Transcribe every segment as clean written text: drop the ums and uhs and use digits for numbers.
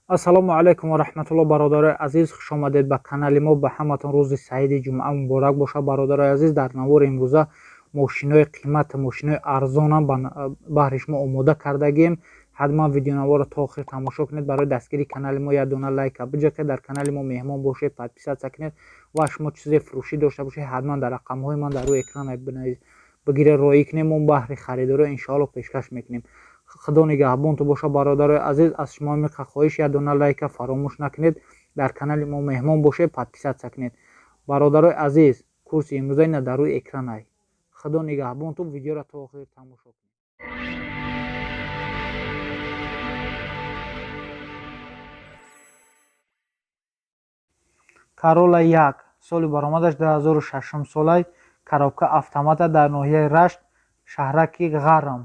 ассалому алайкум ва раҳматуллоҳ. Бародарои азиз, хуш омадед ба канали мо. Ба ҳаматон рӯзи саиди ҷумъа муборак боша. Бародарои азиз, дар навори имрӯза мошинои қимат, мошинои арзонам ба баҳри шумо омода кардагием. ҳатман видеонаворро то охир тамошо кунед. барои дастгирии канали мо як дона лайка биҷақед, дар канали мо меҳмон бошед, подписатсия кунед ва шумо чизе фурӯшӣ дошта бошед, ҳатман дар рақамҳои ман дар рӯи экран бигире роӣ кунем. мо баҳри харидорӣ иншоалло пешкаш мекунем. худо нигаҳбонтон боша. бародарои азиз, аз шумо меқа хоҳиш як дона лайка фаромӯш накунед, дар канали мо меҳмон бошед, подписатсия кунед. бародарои азиз, курси имрӯза ина дар рӯи экранай. худо нигаҳбонтон. видеоро то охир тамошо кунед. Corolla 1 соли баромадаш 2006 солай, коробка автомата дар ноҳияи Рашт, шаҳраки Ғарам.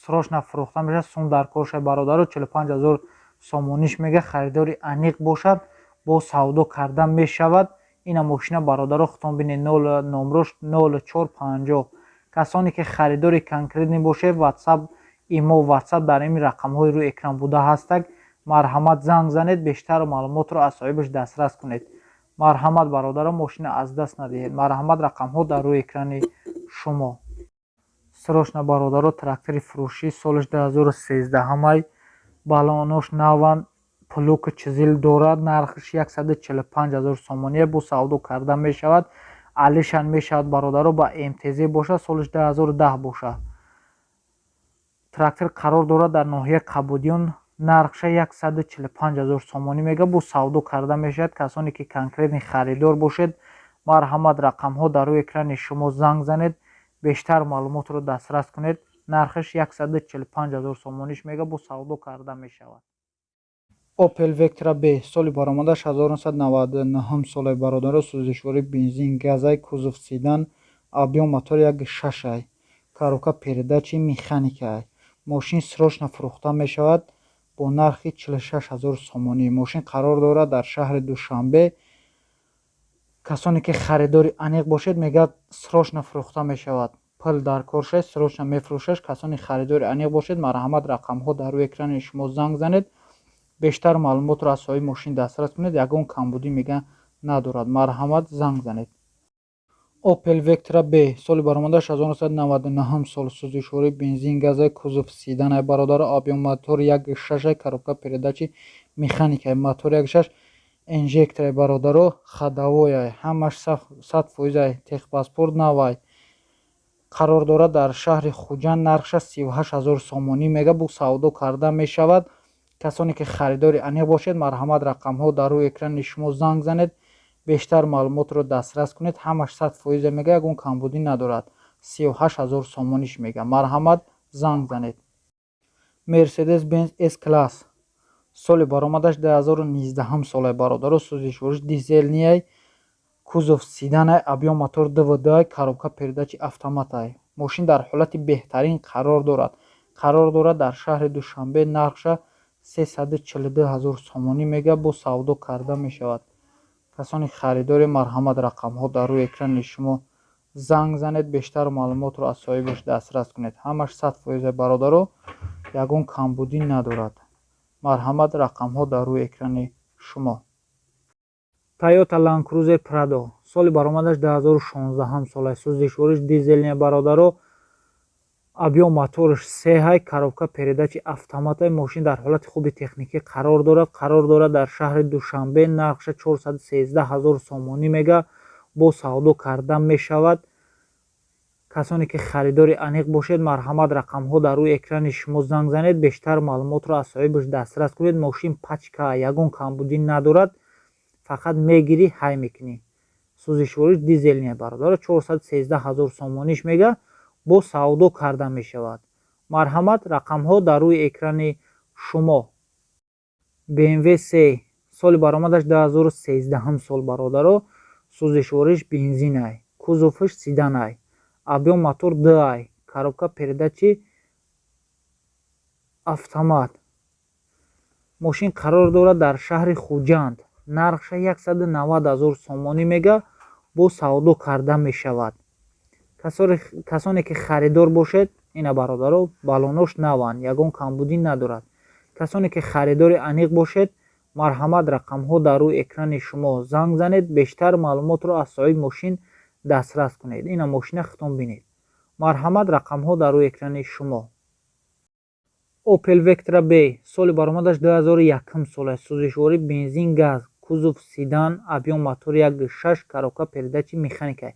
срочно фурӯхта мешавад. сум дар коршай бародаро 45 000 сомониш мега. харидори аниқ бошад, бо савдо карда мешавад. ина мошина бародаро худтон бинед, номрош 0450. касоне ки харидори конкретни бошед, ватсап имо ватсап дар ин рақамҳои рӯи экран буда ҳастак. марҳамат занг занед, бештар маълумотро аз соҳибаш дастрас кунед. марҳамат бародаро, мошина аз даст надиҳед. марҳамат, рақамҳо дар рӯи экрани шумо. срочно бародаро, трактори фурӯшӣ, солиш 2013, балонош наван, плук чизил дорад, нархш 145 000 сомония, бо савдо карда мешавад. алишан мешавад бародаро, ба МТЗ боша, солиш 2010 боша. трактор қарор дорад дар ноҳияи Қабудиён, нархша 145 000 сомонӣ мега, бо савдо карда мешавад. касоне ки конкретни харидор бошед, марҳамат, рақамҳо дар рӯи экрани шумо занг занед, бештар маълумотро дастрас кунед. нархш 145 000 сомониш мега, бо савдо карда мешавад. Opel Vectra B соли баромадаш 1999 солай бародаро, сӯзишвори бензин газай, кузов седан, объем мотор 1.6, коробка передачи механикай. мошин срочно фурӯхта мешавад бо нархи 46 000 сомонӣ. мошин қарор дорад дар шаҳри Душанбе. касоне ки харидори аниқ бошед, мегӯяд срочно фурӯхта мешавад. пул дар коршай, срочно мефурӯшаш. касоне харидори аниқ бошед, марҳамат, рақамҳо дар рӯи экрани шумо занг занед, бештар маълумотро аз соҳиби мошин дастрас кунед. ягон камбудӣ мега надорад. марҳамат, занг занед. Opel Vectra B соли баромадаш 1999 сол, сӯзишвори бензин газай, кузов седанай бародаро, объем мотор 1.6, коробка передачи механикай. мотор 1.6, инжекторай бародаро, ходовояй, ҳамаш 100% техпаспорт навай. қарор дорад дар шаҳри Хуҷанд, нархша 38 000 сомонӣ мега, бо савдо карда мешавад. касоне ки харидори аниқ бошед, марҳамат, рақамҳо дар рӯи экрани шумо занг занед, бештар маълумотро дастрас кунед. ҳамаш 100% мега, ягон камбудӣ надорад. 38 000 сомониш мега. марҳамат, занг занед. Mercedes-Benz S-Class соли баромадаш 2019 солай бародаро, сӯзишвориш дизелнияй, кузов седанай, объем мотор ДВД, коробка передачи автоматай. мошин дар ҳолати беҳтарин қарор дорад. қарор дорад дар шаҳри Душанбе. нархша 342 000 сомонӣ мега, бо савдо карда мешавад. касони харидори, марҳамат, рақамҳо дар рӯи экрани шумо занг занед, бештар маълумотро аз соҳибаш дастрас кунед. ҳамаш 100% бародаро, ягон камбудӣ надорад. марҳамат, рақамҳо дар рӯи экрани шумо. Toyota Land Cruiser Prado соли баромадаш 2016 солай, сӯзишвориш дизелния бародаро, объем моторш 3, коробка передачи автоматай. мошин дар ҳолати хуби техникӣ қарор дорад. қарор дорад дар шаҳри Душанбе. нархша 413 000 сомонӣ мега, бо савдо карда мешавад. касоне ки харидори аниқ бошед, марҳамат, рақамҳо дар рӯи экрани шумо занг занед, бештар маълумотро аз соҳибаш дастрас кунед. мошин пачка, ягон камбудӣ надорад, фақат мегирӣ, ҳай мекунӣ. сӯзишвориш дизелния бародаро, 413 000 сомониш мега, бо савдо карда мешавад. марҳамат, рақамҳо дар рӯи экрани шумо. BMW 3 соли баромадаш 2013 сол бародаро, сӯзишвориш бензинай, кузовш седанай, объем мотор DI, коробка передачи автомат. мошин қарор дорад дар шаҳри Хуҷанд. нархша 190 000 сомонӣ мега, бо савдо карда мешавад. касоне ки харидор бошед, ина бародаро, балонош наван, ягон камбудӣ надорад. касоне ки харидори аниқ бошед, марҳамат рақамҳо дар рӯи экрани шумо занг занед, бештар маълумотро аз соҳиби мошин дастрас кунед. Ина мошина хитон бинед. марҳамат рақамҳо дар рӯи экрани шумо. Opel Vectra B соли баромадаш 2001 сол аст. Сӯзишворӣ бензин газ, кузов седан, объем мотори 1.6, коробка передачи механика.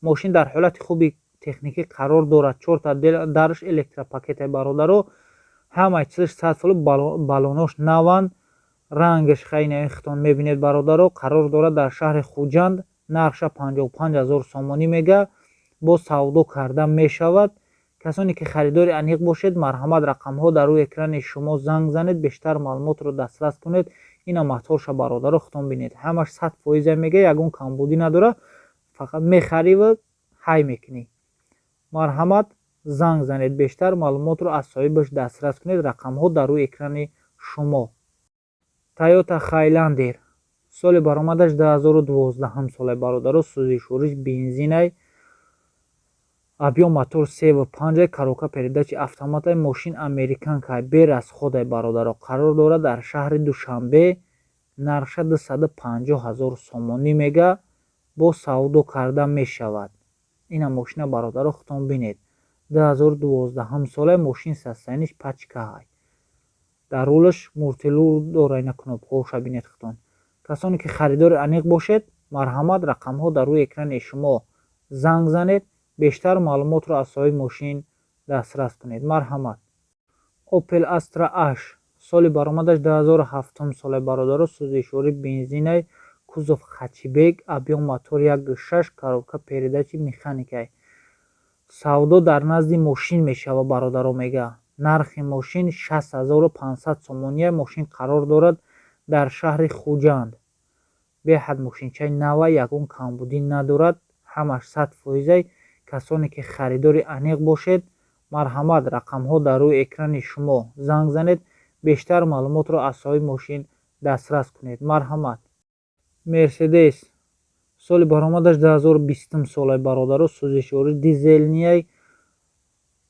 мошин дар ҳолати хуби техникӣ қарор дорад. 4 дарш электропакетай бародаро, ҳамаи чизаш 100%, балонош наванд, рангаш хайнаи хитон мебинед бародаро. қарор дорад дар шаҳри Хуҷанд, нархша 55 000 сомонӣ мега, бо савдо карда мешавад. касоне ки харидори аниқ бошед, марҳамат рақамҳо дар рӯи экрани шумо занг занед, бештар маълумотро дастрас кунед. ина матоша бародаро хитон бинед. ҳамаш 100% мега, ягон камбудӣ надора, фақат мехарӣ ва ҳай мекунӣ. марҳамат занг занед, бештар маълумотро аз соҳибаш дастрас кунед. рақамҳо дар рӯи экрани шумо. Toyota Highlander соли баромадаш 2012 солай бародаро, сӯзишвориш бензинай, объем мотор 3.5, коробка передачи автоматай, мошин американкай, берасходай бародаро. қарор дорад дар шаҳри Душанбе, нархша 250 000 сомонӣ мега, бо савдо карда мешавад. ина мошина бародаро хитон бинед. 2012 солай, мошин састайниш пачкаҳай, дар рулаш муртилу дора, ина кнопкаоша бинед хитон. касоне ки харидори аниқ бошед, марҳамат рақамҳо дар рӯи экрани шумо занг занед, бештар маълумотро аз соҳиби мошин дастрас кунед. марҳамат. Opel Astra H соли баромадаш 2007 солай бародаро, сӯзишворӣ бензинай, кузов хачибек, объем мотор 1.6, коробка передачи механикай. савдо дар назди мошин мешава бародаро мега. нархи мошин 6500 сомония. мошин қарор дорад дар шаҳри Хуҷанд. беҳад мошинчаи нава, ягон камбудӣ надорад, ҳамаш 100%. касоне ки харидори аниқ бошед, марҳамат рақамҳо дар рӯи экрани шумо занг занед, бештар маълумотро аз соҳиби мошин дастрас кунед. марҳамат. Mercedes соли баромадаш 2020 солай бародаро, сӯзишворӣ дизелнияй,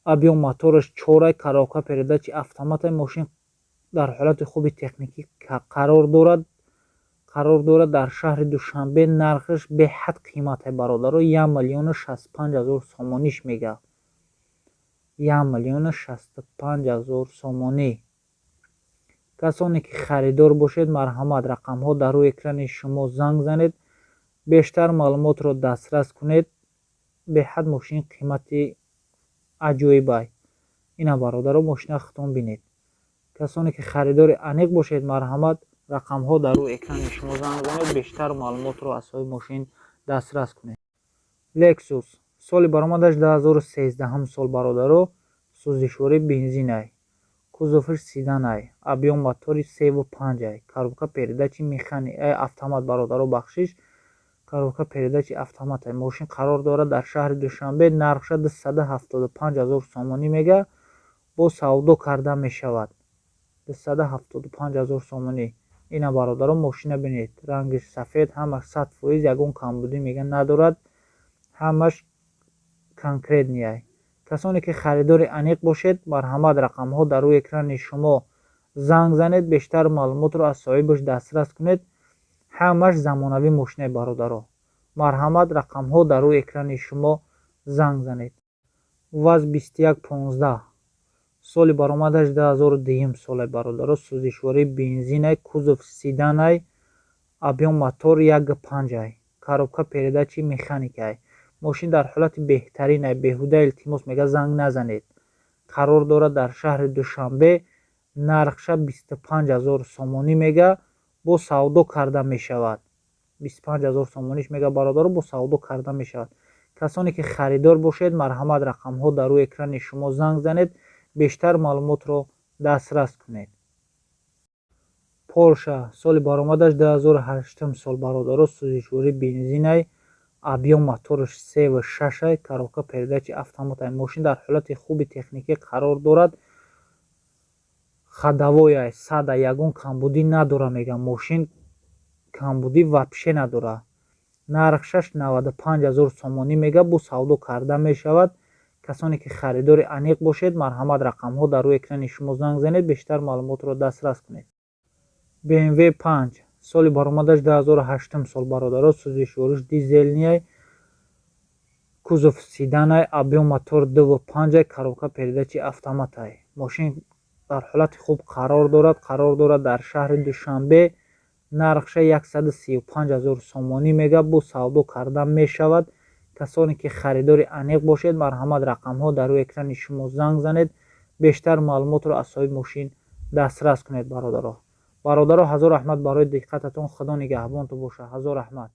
объем мотораш 4, коробка передачи автоматай, мошин дар ҳолати хуби техникӣ қарор дорад дар шаҳри Душанбе, нархаш беҳад қиматай бародаро, 1 65 000 сомониш мега. 1 65 000 сомонӣ. касоне ки харидор бошед, марҳамат рақамҳо дар рӯи экрани шумо занг занед, бештар маълумотро дастрас кунед. беҳад мошин қимати аҷоибай. ина бародаро мошина хитон бинед. касоне ки харидори аниқ бошед, марҳамат рақамҳо дар рӯи экрани шумо занг занед, бештар маълумотро аз соҳиби мошин дастрас кунед. Lexus соли баромадаш 2013 сол бародаро, сӯзишворӣ бензинай, кузовиш седанай, объем мотори 3.5, коробка передачи автомат бародаро бахшиш, коробка передачи автоматай. мошин қарор дорад дар шаҳри Душанбе, нархша 275 000 сомонӣ мега, бо савдо карда мешавад. 275 000 сомонӣ. ина бародаро мошина бинед. рангиш сафед, ҳамаш 100%, ягон камбудӣ мега надорад, ҳамаш конкретнияй. касоне ки харидори аниқ бошед, марҳамат рақамҳо дар рӯи экрани шумо занг занед, бештар маълумотро аз соҳибаш дастрас кунед. ҳамаш замонавӣ мошинаи бародаро. марҳамат рақамҳо дар рӯи экрани шумо занг занед. ВАЗ 2115 соли баромадаш 2002 солай бародаро, сӯзишворӣ бензинай, кузов седанай, объем мотор 1.5, коробка передачи механикай. мошин дар ҳолати беҳтаринай, беҳуда илтимос мега занг назанед. қарор дорад дар шаҳри Душанбе, нархша 25 000 сомонӣ мега, бо савдо карда мешавад. 25 000 сомониш мега бародаро, бо савдо карда мешавад. касоне ки харидор бошед, марҳамат рақамҳо дар рӯи экрани шумо занг занед, бештар маълумотро дастрас кунед. Porsche соли баромадаш 2008 сол бародаро, сӯзишворӣ бензинай, объем мотораш 3.6, коробка передачи автоматай. мошин дар ҳолати хуби техникӣ қарор дорад, хадавояй, сада, ягон камбудӣ надора мега. мошин камбудӣ вапше надора. нархшаш 95 000 сомонӣ мега, бо савдо карда мешавад. касоне ки харидори аниқ бошед, марҳамат рақамҳо дар рӯи экрани шумо занг занед, бештар маълумотро дастрас кунед. BMW 5 соли баромадаш 2008 сол бародаро, сӯзишвориш дизелнияй, кузов седанай, объем мотор 2.5, коробка передачи автоматай. Мошин дар ҳолати хуб қарор дорад дар шаҳри Душанбе. нархша 135 000 сомонӣ мега. Бу савдо карда мешавад. касоне ки харидори аниқ бошед, марҳамат рақамҳо дар рӯи экрани шумо занг занед, бештар маълумотро аз соҳиби мошин дастрас кунед. бародаро ҳазор раҳмат барои диққататон. худо нигаҳбонтон боша. ҳазор раҳмат.